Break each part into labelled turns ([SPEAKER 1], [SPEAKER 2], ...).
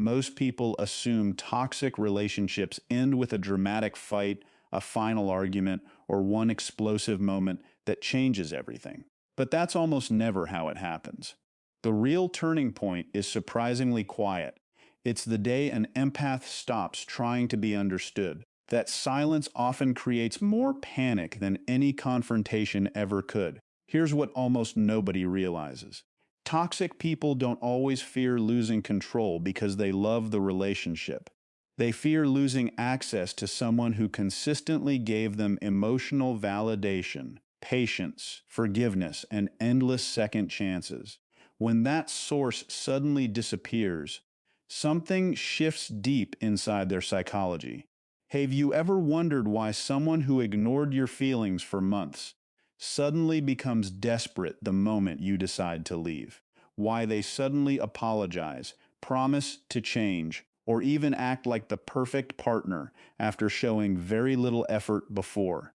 [SPEAKER 1] Most people assume toxic relationships end with a dramatic fight, a final argument, or one explosive moment that changes everything. But that's almost never how it happens. The real turning point is surprisingly quiet. It's the day an empath stops trying to be understood. That silence often creates more panic than any confrontation ever could. Here's what almost nobody realizes. Toxic people don't always fear losing control because they love the relationship. They fear losing access to someone who consistently gave them emotional validation, patience, forgiveness, and endless second chances. When that source suddenly disappears, something shifts deep inside their psychology. Have you ever wondered why someone who ignored your feelings for months suddenly becomes desperate the moment you decide to leave? Why they suddenly apologize, promise to change, or even act like the perfect partner after showing very little effort before?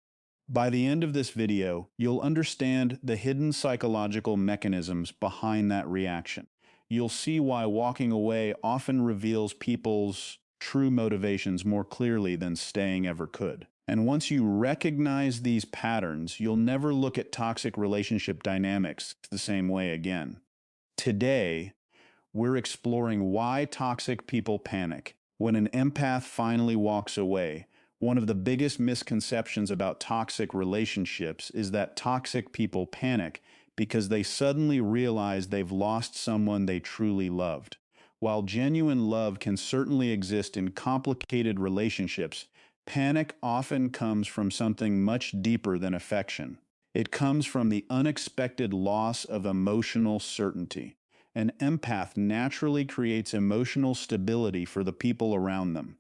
[SPEAKER 1] By the end of this video, you'll understand the hidden psychological mechanisms behind that reaction. You'll see why walking away often reveals people's true motivations more clearly than staying ever could. And once you recognize these patterns, you'll never look at toxic relationship dynamics the same way again. Today, we're exploring why toxic people panic. When an empath finally walks away, one of the biggest misconceptions about toxic relationships is that toxic people panic because they suddenly realize they've lost someone they truly loved. While genuine love can certainly exist in complicated relationships, panic often comes from something much deeper than affection. It comes from the unexpected loss of emotional certainty. An empath naturally creates emotional stability for the people around them.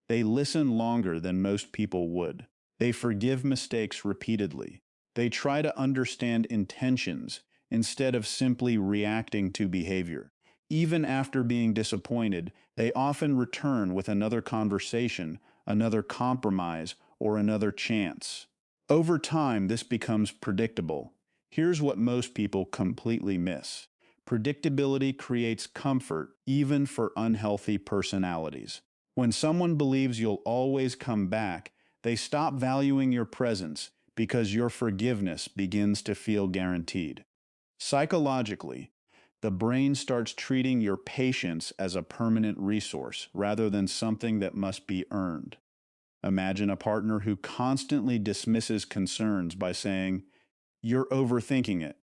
[SPEAKER 1] They listen longer than most people would. They forgive mistakes repeatedly. They try to understand intentions instead of simply reacting to behavior. Even after being disappointed, they often return with another conversation, another compromise, or another chance. Over time, this becomes predictable. Here's what most people completely miss. Predictability creates comfort even for unhealthy personalities. When someone believes you'll always come back, they stop valuing your presence because your forgiveness begins to feel guaranteed. Psychologically, the brain starts treating your patience as a permanent resource rather than something that must be earned. Imagine a partner who constantly dismisses concerns by saying, "You're overthinking it,"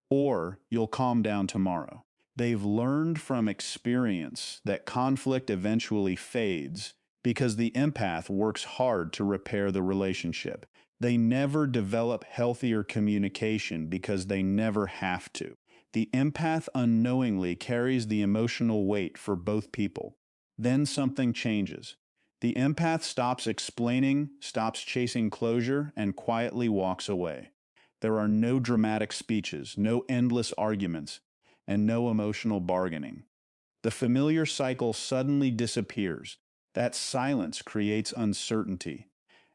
[SPEAKER 1] or "You'll calm down tomorrow." They've learned from experience that conflict eventually fades because the empath works hard to repair the relationship. They never develop healthier communication because they never have to. The empath unknowingly carries the emotional weight for both people. Then something changes. The empath stops explaining, stops chasing closure, and quietly walks away. There are no dramatic speeches, no endless arguments, and no emotional bargaining. The familiar cycle suddenly disappears. That silence creates uncertainty,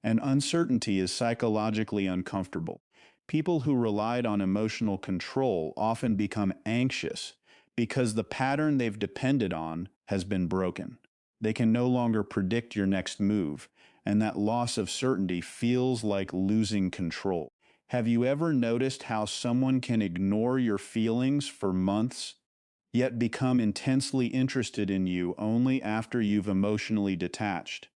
[SPEAKER 1] and uncertainty is psychologically uncomfortable. People who relied on emotional control often become anxious because the pattern they've depended on has been broken. They can no longer predict your next move, and that loss of certainty feels like losing control. Have you ever noticed how someone can ignore your feelings for months, yet become intensely interested in you only after you've emotionally detached?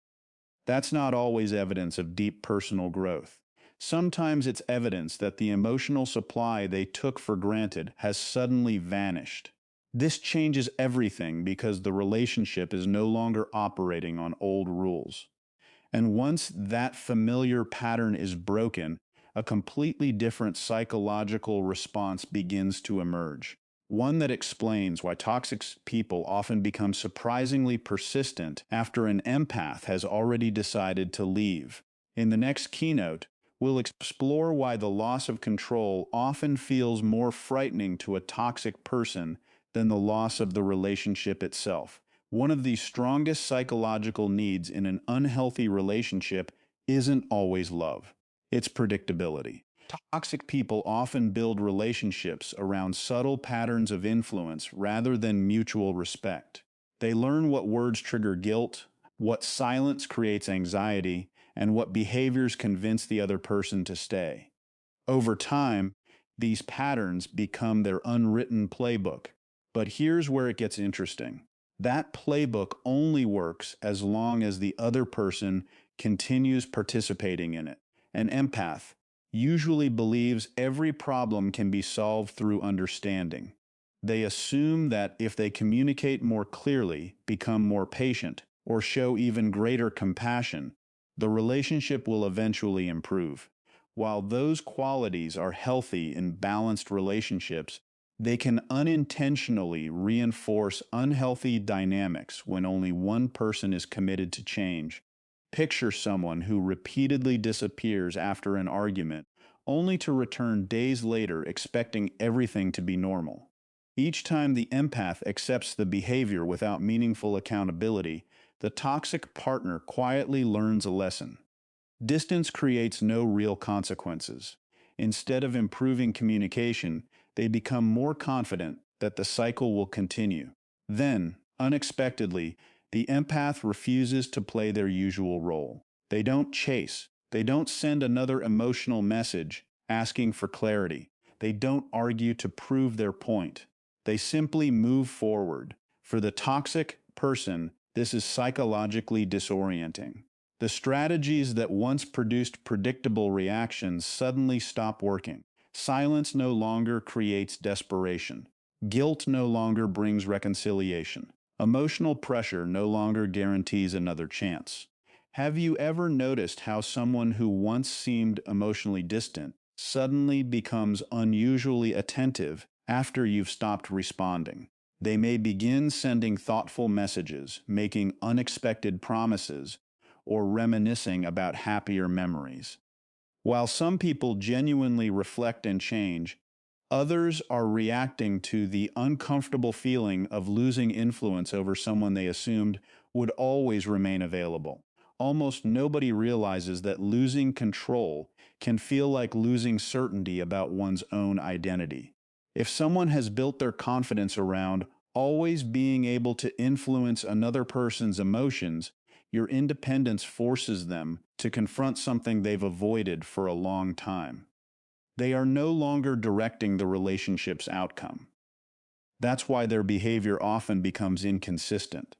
[SPEAKER 1] That's not always evidence of deep personal growth. Sometimes it's evidence that the emotional supply they took for granted has suddenly vanished. This changes everything because the relationship is no longer operating on old rules. And once that familiar pattern is broken, a completely different psychological response begins to emerge. One that explains why toxic people often become surprisingly persistent after an empath has already decided to leave. In the next keynote, we'll explore why the loss of control often feels more frightening to a toxic person than the loss of the relationship itself. One of the strongest psychological needs in an unhealthy relationship isn't always love. It's predictability. Toxic people often build relationships around subtle patterns of influence rather than mutual respect. They learn what words trigger guilt, what silence creates anxiety, and what behaviors convince the other person to stay. Over time, these patterns become their unwritten playbook. But here's where it gets interesting. That playbook only works as long as the other person continues participating in it. An empath usually believes every problem can be solved through understanding. They assume that if they communicate more clearly, become more patient, or show even greater compassion, the relationship will eventually improve. While those qualities are healthy in balanced relationships, they can unintentionally reinforce unhealthy dynamics when only one person is committed to change. Picture someone who repeatedly disappears after an argument, only to return days later expecting everything to be normal. Each time the empath accepts the behavior without meaningful accountability, the toxic partner quietly learns a lesson. Distance creates no real consequences. Instead of improving communication, they become more confident that the cycle will continue. Then, unexpectedly, the empath refuses to play their usual role. They don't chase. They don't send another emotional message asking for clarity. They don't argue to prove their point. They simply move forward. For the toxic person, this is psychologically disorienting. The strategies that once produced predictable reactions suddenly stop working. Silence no longer creates desperation. Guilt no longer brings reconciliation. Emotional pressure no longer guarantees another chance. Have you ever noticed how someone who once seemed emotionally distant suddenly becomes unusually attentive after you've stopped responding? They may begin sending thoughtful messages, making unexpected promises, or reminiscing about happier memories. While some people genuinely reflect and change, others are reacting to the uncomfortable feeling of losing influence over someone they assumed would always remain available. Almost nobody realizes that losing control can feel like losing certainty about one's own identity. If someone has built their confidence around always being able to influence another person's emotions, your independence forces them to confront something they've avoided for a long time. They are no longer directing the relationship's outcome. That's why their behavior often becomes inconsistent.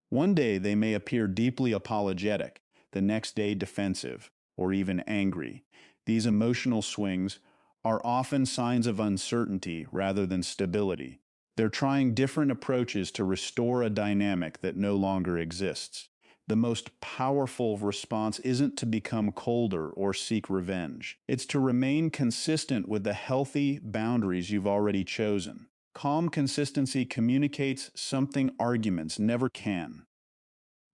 [SPEAKER 1] One day they may appear deeply apologetic, the next day defensive, or even angry. These emotional swings are often signs of uncertainty rather than stability. They're trying different approaches to restore a dynamic that no longer exists. The most powerful response isn't to become colder or seek revenge. It's to remain consistent with the healthy boundaries you've already chosen. Calm consistency communicates something arguments never can.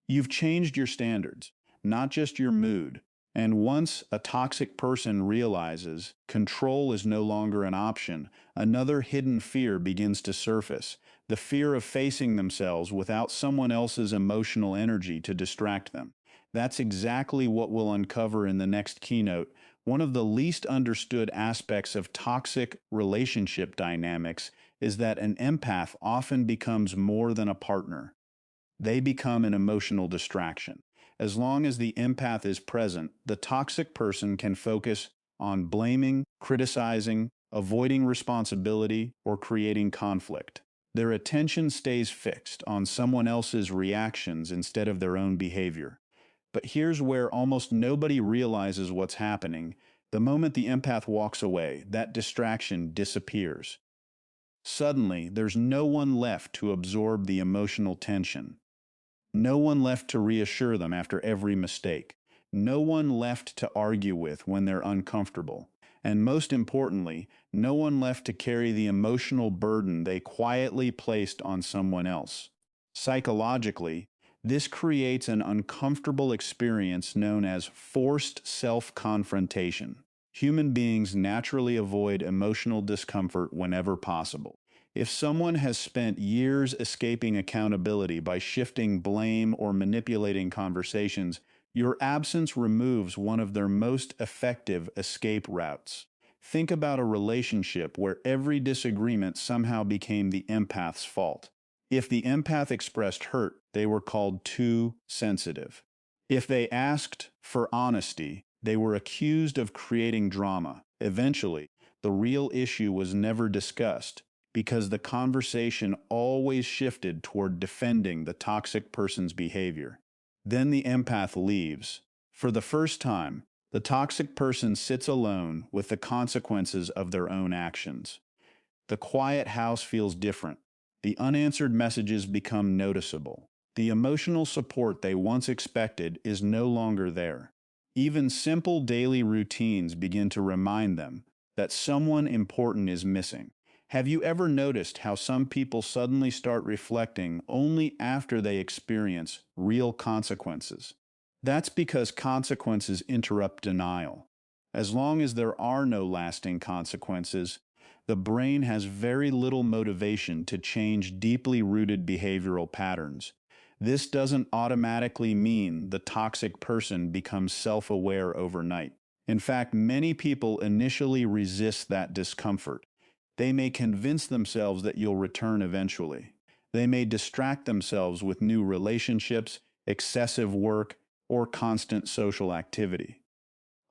[SPEAKER 1] You've changed your standards, not just your mood. And once a toxic person realizes control is no longer an option, another hidden fear begins to surface: the fear of facing themselves without someone else's emotional energy to distract them. That's exactly what we'll uncover in the next keynote. One of the least understood aspects of toxic relationship dynamics is that an empath often becomes more than a partner. They become an emotional distraction. As long as the empath is present, the toxic person can focus on blaming, criticizing, avoiding responsibility, or creating conflict. Their attention stays fixed on someone else's reactions instead of their own behavior. But here's where almost nobody realizes what's happening. The moment the empath walks away, that distraction disappears. Suddenly, there's no one left to absorb the emotional tension. No one left to reassure them after every mistake. No one left to argue with when they're uncomfortable. And most importantly, no one left to carry the emotional burden they quietly placed on someone else. Psychologically, this creates an uncomfortable experience known as forced self-confrontation. Human beings naturally avoid emotional discomfort whenever possible. If someone has spent years escaping accountability by shifting blame or manipulating conversations, your absence removes one of their most effective escape routes. Think about a relationship where every disagreement somehow became the empath's fault. If the empath expressed hurt, they were called too sensitive. If they asked for honesty, they were accused of creating drama. Eventually, the real issue was never discussed because the conversation always shifted toward defending the toxic person's behavior. Then the empath leaves. For the first time, the toxic person sits alone with the consequences of their own actions. The quiet house feels different. The unanswered messages become noticeable. The emotional support they once expected is no longer there. Even simple daily routines begin to remind them that someone important is missing. Have you ever noticed how some people suddenly start reflecting only after they experience real consequences? That's because consequences interrupt denial. As long as there are no lasting consequences, the brain has very little motivation to change deeply rooted behavioral patterns. This doesn't automatically mean the toxic person becomes self-aware overnight. In fact, many people initially resist that discomfort. They may convince themselves that you'll return eventually. They may distract themselves with new relationships, excessive work, or constant social activity.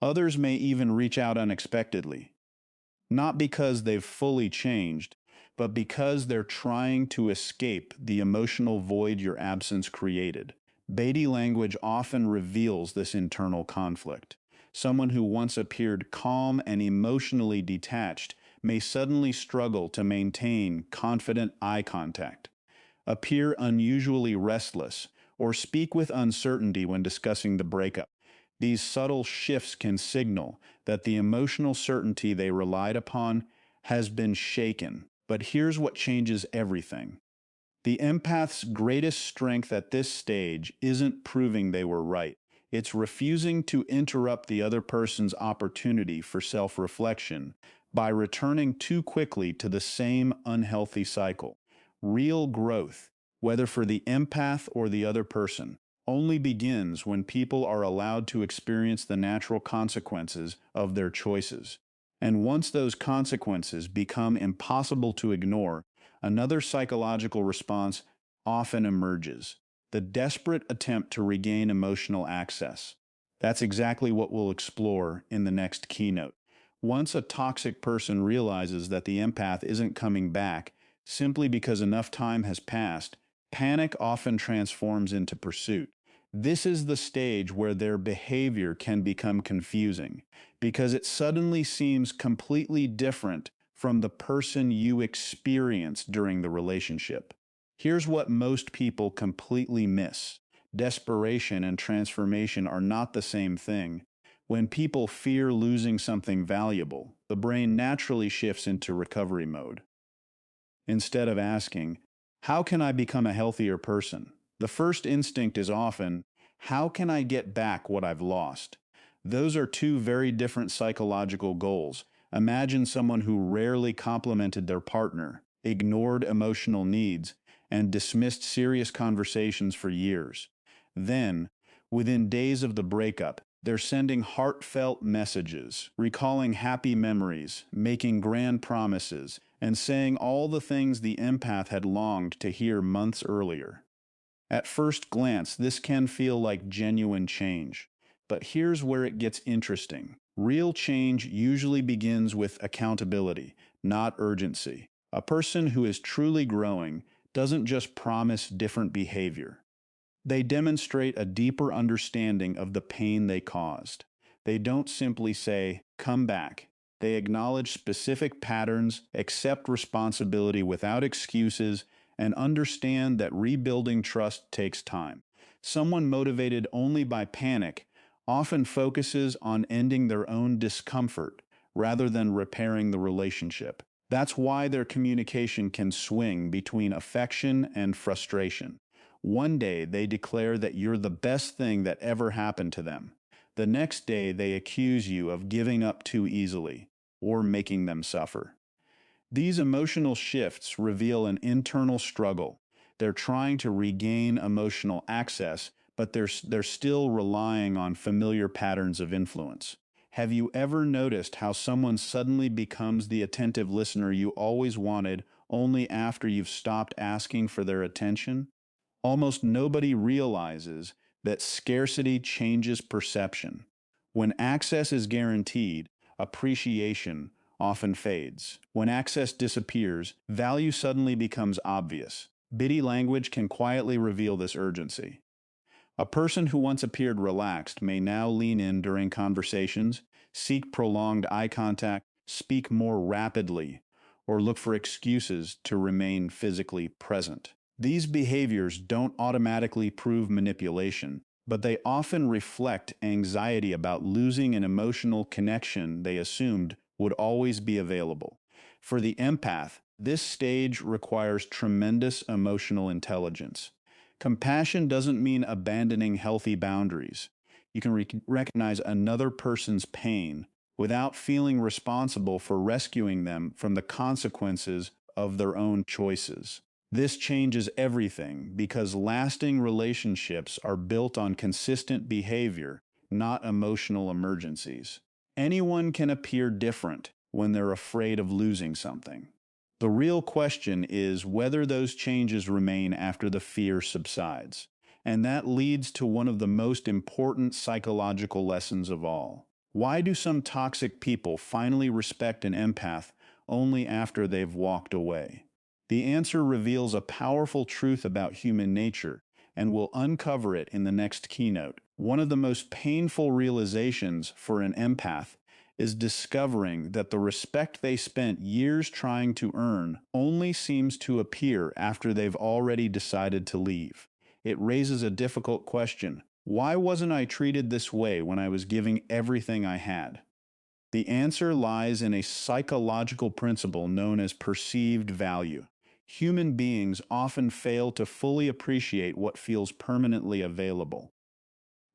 [SPEAKER 1] Others may even reach out unexpectedly, not because they've fully changed, but because they're trying to escape the emotional void your absence created. Body language often reveals this internal conflict. Someone who once appeared calm and emotionally detached may suddenly struggle to maintain confident eye contact, appear unusually restless, or speak with uncertainty when discussing the breakup. These subtle shifts can signal that the emotional certainty they relied upon has been shaken. But here's what changes everything. The empath's greatest strength at this stage isn't proving they were right. It's refusing to interrupt the other person's opportunity for self-reflection by returning too quickly to the same unhealthy cycle. Real growth, whether for the empath or the other person, only begins when people are allowed to experience the natural consequences of their choices. And once those consequences become impossible to ignore, another psychological response often emerges: the desperate attempt to regain emotional access. That's exactly what we'll explore in the next keynote. Once a toxic person realizes that the empath isn't coming back simply because enough time has passed, panic often transforms into pursuit. This is the stage where their behavior can become confusing, because it suddenly seems completely different from the person you experienced during the relationship. Here's what most people completely miss. Desperation and transformation are not the same thing. When people fear losing something valuable, the brain naturally shifts into recovery mode. Instead of asking, "How can I become a healthier person?" the first instinct is often, "How can I get back what I've lost?" Those are two very different psychological goals. Imagine someone who rarely complimented their partner, ignored emotional needs, and dismissed serious conversations for years. Then, within days of the breakup, they're sending heartfelt messages, recalling happy memories, making grand promises, and saying all the things the empath had longed to hear months earlier. At first glance, this can feel like genuine change. But here's where it gets interesting. Real change usually begins with accountability, not urgency. A person who is truly growing doesn't just promise different behavior. They demonstrate a deeper understanding of the pain they caused. They don't simply say, "Come back." They acknowledge specific patterns, accept responsibility without excuses, and understand that rebuilding trust takes time. Someone motivated only by panic often focuses on ending their own discomfort rather than repairing the relationship. That's why their communication can swing between affection and frustration. One day they declare that you're the best thing that ever happened to them. The next day they accuse you of giving up too easily or making them suffer. These emotional shifts reveal an internal struggle. They're trying to regain emotional access, but they're still relying on familiar patterns of influence. Have you ever noticed how someone suddenly becomes the attentive listener you always wanted, only after you've stopped asking for their attention? Almost nobody realizes that scarcity changes perception. When access is guaranteed, appreciation often fades. When access disappears, value suddenly becomes obvious. Bitty language can quietly reveal this urgency. A person who once appeared relaxed may now lean in during conversations, seek prolonged eye contact, speak more rapidly, or look for excuses to remain physically present. These behaviors don't automatically prove manipulation, but they often reflect anxiety about losing an emotional connection they assumed would always be available. For the empath, this stage requires tremendous emotional intelligence. Compassion doesn't mean abandoning healthy boundaries. You can recognize another person's pain without feeling responsible for rescuing them from the consequences of their own choices. This changes everything because lasting relationships are built on consistent behavior, not emotional emergencies. Anyone can appear different when they're afraid of losing something. The real question is whether those changes remain after the fear subsides. And that leads to one of the most important psychological lessons of all. Why do some toxic people finally respect an empath only after they've walked away? The answer reveals a powerful truth about human nature, and we'll uncover it in the next keynote. One of the most painful realizations for an empath is discovering that the respect they spent years trying to earn only seems to appear after they've already decided to leave. It raises a difficult question. Why wasn't I treated this way when I was giving everything I had? The answer lies in a psychological principle known as perceived value. Human beings often fail to fully appreciate what feels permanently available.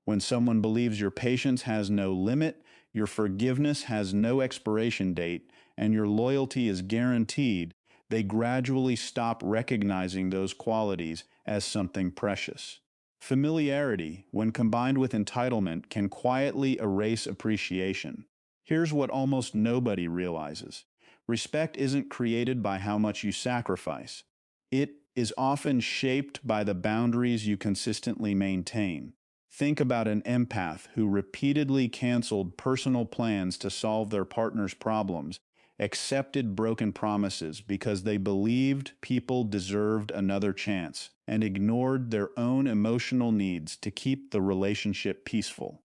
[SPEAKER 1] When someone believes your patience has no limit, your forgiveness has no expiration date, and your loyalty is guaranteed, they gradually stop recognizing those qualities as something precious. Familiarity, when combined with entitlement, can quietly erase appreciation. Here's what almost nobody realizes. Respect isn't created by how much you sacrifice. It is often shaped by the boundaries you consistently maintain. Think about an empath who repeatedly canceled personal plans to solve their partner's problems, accepted broken promises because they believed people deserved another chance, and ignored their own emotional needs to keep the relationship peaceful.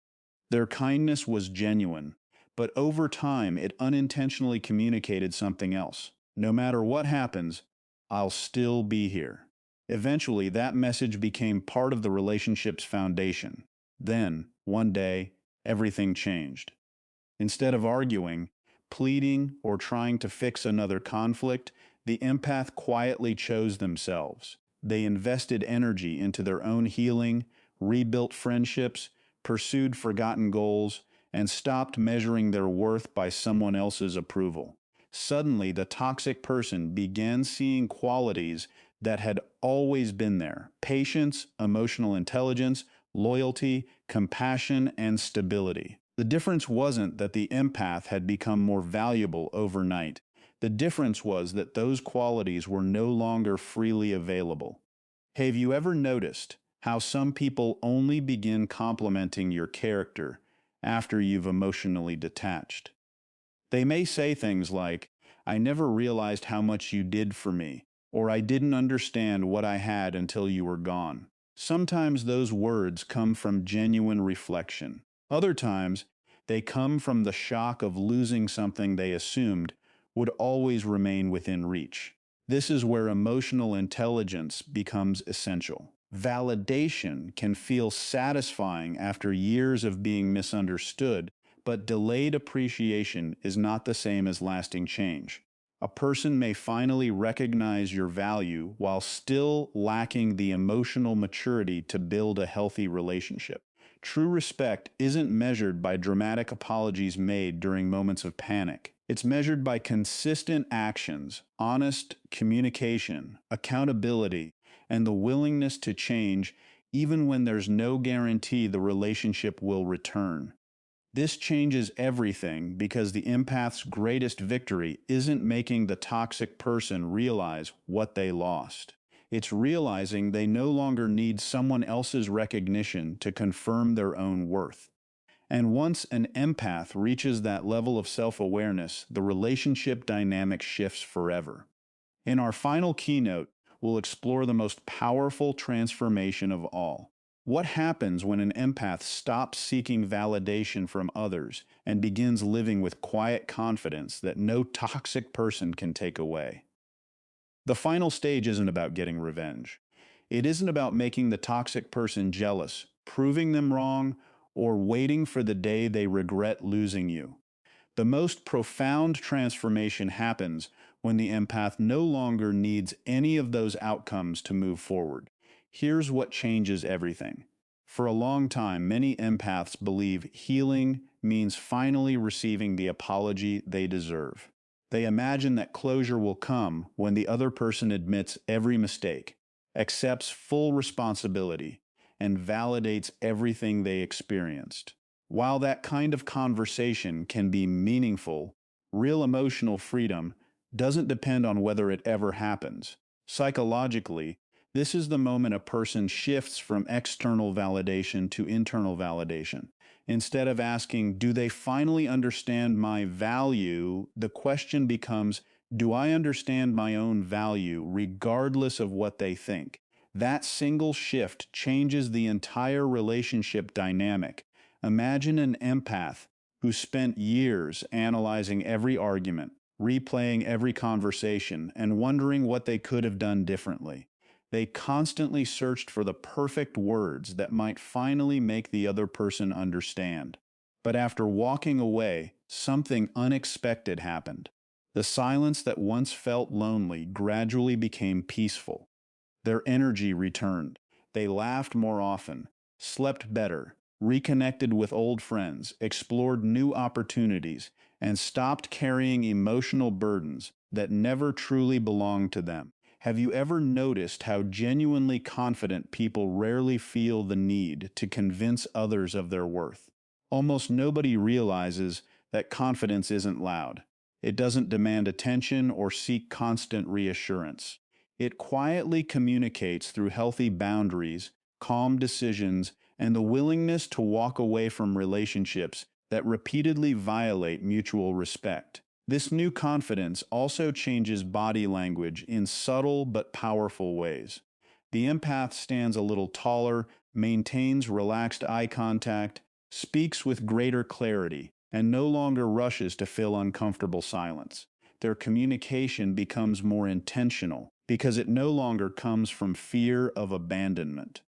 [SPEAKER 1] Their kindness was genuine, but over time it unintentionally communicated something else. No matter what happens, I'll still be here. Eventually, that message became part of the relationship's foundation. Then, one day, everything changed. Instead of arguing, pleading, or trying to fix another conflict, the empath quietly chose themselves. They invested energy into their own healing, rebuilt friendships, pursued forgotten goals, and stopped measuring their worth by someone else's approval. Suddenly, the toxic person began seeing qualities that had always been there: patience, emotional intelligence, loyalty, compassion, and stability. The difference wasn't that the empath had become more valuable overnight. The difference was that those qualities were no longer freely available. Have you ever noticed how some people only begin complimenting your character after you've emotionally detached? They may say things like, "I never realized how much you did for me," or "I didn't understand what I had until you were gone." Sometimes those words come from genuine reflection. Other times, they come from the shock of losing something they assumed would always remain within reach. This is where emotional intelligence becomes essential. Validation can feel satisfying after years of being misunderstood, but delayed appreciation is not the same as lasting change. A person may finally recognize your value while still lacking the emotional maturity to build a healthy relationship. True respect isn't measured by dramatic apologies made during moments of panic. It's measured by consistent actions, honest communication, accountability, and the willingness to change even when there's no guarantee the relationship will return. This changes everything because the empath's greatest victory isn't making the toxic person realize what they lost. It's realizing they no longer need someone else's recognition to confirm their own worth. And once an empath reaches that level of self-awareness, the relationship dynamic shifts forever. In our final keynote, we'll explore the most powerful transformation of all. What happens when an empath stops seeking validation from others and begins living with quiet confidence that no toxic person can take away? The final stage isn't about getting revenge. It isn't about making the toxic person jealous, proving them wrong, or waiting for the day they regret losing you. The most profound transformation happens when the empath no longer needs any of those outcomes to move forward. Here's what changes everything. For a long time, many empaths believe healing means finally receiving the apology they deserve. They imagine that closure will come when the other person admits every mistake, accepts full responsibility, and validates everything they experienced. While that kind of conversation can be meaningful, real emotional freedom doesn't depend on whether it ever happens. Psychologically, this is the moment a person shifts from external validation to internal validation. Instead of asking, do they finally understand my value? The question becomes, do I understand my own value regardless of what they think? That single shift changes the entire relationship dynamic. Imagine an empath who spent years analyzing every argument, replaying every conversation, and wondering what they could have done differently. They constantly searched for the perfect words that might finally make the other person understand. But after walking away, something unexpected happened. The silence that once felt lonely gradually became peaceful. Their energy returned. They laughed more often, slept better, reconnected with old friends, explored new opportunities, and stopped carrying emotional burdens that never truly belonged to them. Have you ever noticed how genuinely confident people rarely feel the need to convince others of their worth? Almost nobody realizes that confidence isn't loud. It doesn't demand attention or seek constant reassurance. It quietly communicates through healthy boundaries, calm decisions, and the willingness to walk away from relationships that repeatedly violate mutual respect. This new confidence also changes body language in subtle but powerful ways. The empath stands a little taller, maintains relaxed eye contact, speaks with greater clarity, and no longer rushes to fill uncomfortable silence. Their communication becomes more intentional because it no longer comes from fear of abandonment.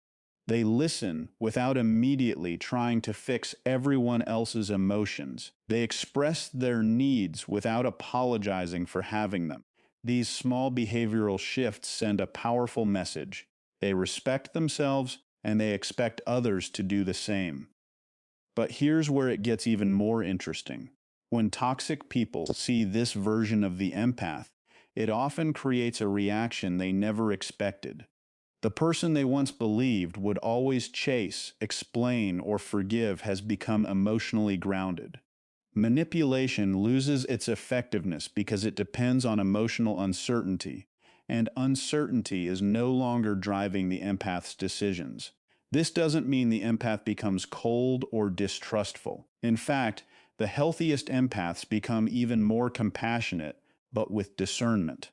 [SPEAKER 1] They listen without immediately trying to fix everyone else's emotions. They express their needs without apologizing for having them. These small behavioral shifts send a powerful message. They respect themselves and they expect others to do the same. But here's where it gets even more interesting. When toxic people see this version of the empath, it often creates a reaction they never expected. The person they once believed would always chase, explain, or forgive has become emotionally grounded. Manipulation loses its effectiveness because it depends on emotional uncertainty, and uncertainty is no longer driving the empath's decisions. This doesn't mean the empath becomes cold or distrustful. In fact, the healthiest empaths become even more compassionate, but with discernment.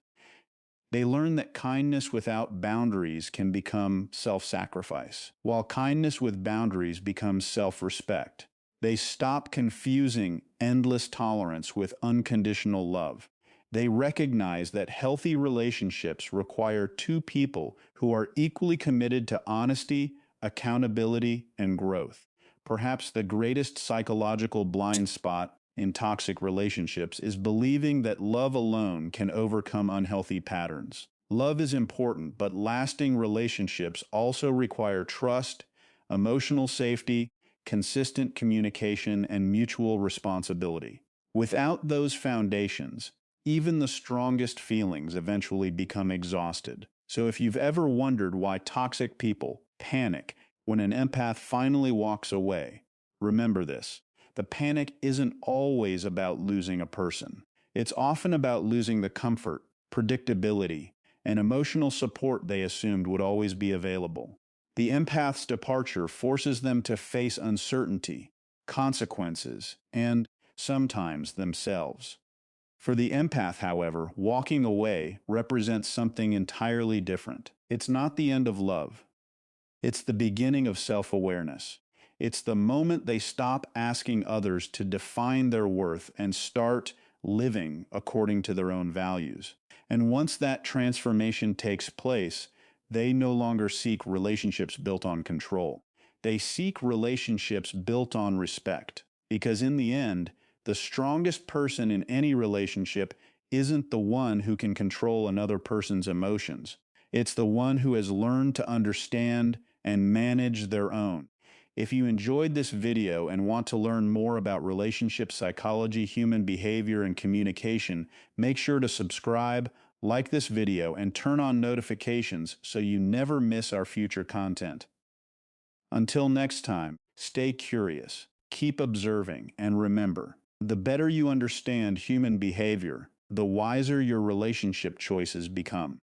[SPEAKER 1] They learn that kindness without boundaries can become self-sacrifice, while kindness with boundaries becomes self-respect. They stop confusing endless tolerance with unconditional love. They recognize that healthy relationships require two people who are equally committed to honesty, accountability, and growth. Perhaps the greatest psychological blind spot in toxic relationships is believing that love alone can overcome unhealthy patterns. Love is important, but lasting relationships also require trust, emotional safety, consistent communication, and mutual responsibility. Without those foundations, even the strongest feelings eventually become exhausted. So if you've ever wondered why toxic people panic when an empath finally walks away, remember this. the panic isn't always about losing a person. It's often about losing the comfort, predictability, and emotional support they assumed would always be available. The empath's departure forces them to face uncertainty, consequences, and, sometimes, themselves. For the empath, however, walking away represents something entirely different. It's not the end of love. It's the beginning of self-awareness. It's the moment they stop asking others to define their worth and start living according to their own values. And once that transformation takes place, they no longer seek relationships built on control. They seek relationships built on respect. Because in the end, the strongest person in any relationship isn't the one who can control another person's emotions. It's the one who has learned to understand and manage their own. If you enjoyed this video and want to learn more about relationship psychology, human behavior, and communication, make sure to subscribe, like this video, and turn on notifications so you never miss our future content. Until next time, stay curious, keep observing, and remember, the better you understand human behavior, the wiser your relationship choices become.